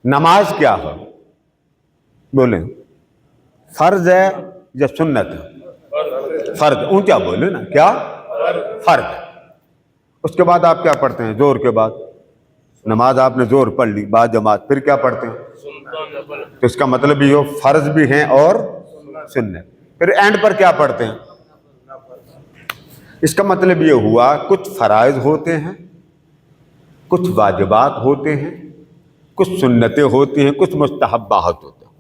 नमाज क्या है? बोले फर्ज है या सुन्नत है? फर्ज। ऊंचा बोले ना, क्या फर्ज है। उसके बाद आप क्या पढ़ते हैं? जोर के बाद नमाज आपने जोर पढ़ ली बाद जमात, फिर क्या पढ़ते हैं? तो इसका मतलब ये फर्ज भी हैं और सुन्नत। फिर एंड पर क्या पढ़ते हैं? इसका मतलब ये हुआ कुछ फराइज होते हैं, कुछ वाजिबात होते हैं, कुछ सुन्नतें होती हैं, कुछ मुस्तहब्बात होते हैं।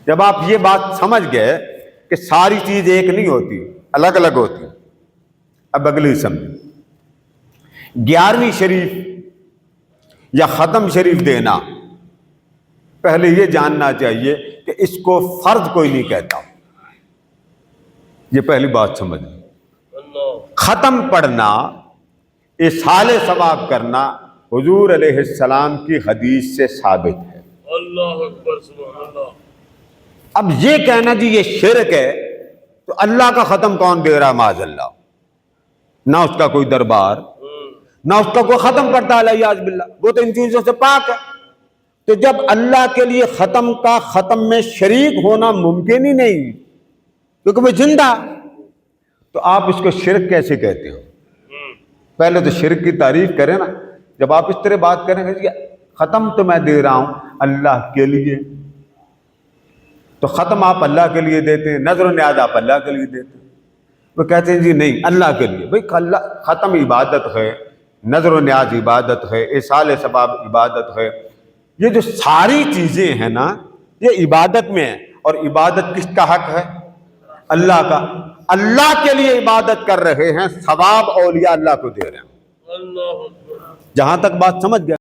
जब आप ये बात समझ गए कि सारी चीज एक नहीं होती, अलग अलग होती, अब अगली समझ। 11वीं शरीफ या खत्म शरीफ देना, पहले ये जानना चाहिए कि इसको फर्ज कोई नहीं कहता। ये पहली बात समझ। खत्म पढ़ना, इसाले सवाब करना हुजूर अलैहिस्सलाम की हदीस से साबित है। अल्लाह अकबर, सुभान अल्लाह। अब ये कहना जी ये शिरक है, तो अल्लाह का खत्म कौन दे रहा? माज़अल्लाह। ना उसका कोई दरबार, ना उसका कोई खत्म करता है, याज़ बिल्लाह, वो तो इन चीजों से पाक है। तो जब अल्लाह के लिए खत्म का खत्म में शरीक होना मुमकिन ही नहीं, क्योंकि वो जिंदा, तो आप इसको शिरक कैसे कहते हो? पहले तो शिरक की तारीफ करें ना। जब आप इस तरह बात करेंगे कि खत्म तो मैं दे रहा हूं अल्लाह के लिए, तो खत्म आप अल्लाह के लिए देते हैं, नजर न्याज आप अल्लाह के लिए देते हैं। वो कहते हैं जी नहीं, अल्लाह के लिए। भाई खत्म इबादत है, नजर न्याज इबादत है, इसाले सवाब इबादत है। ये जो सारी चीजें हैं ना, ये इबादत में है। और इबादत किसका हक है? अल्लाह का। अल्लाह के लिए इबादत कर रहे हैं, सवाब औलिया अल्लाह को दे रहे हैं। जहां तक बात समझ गए।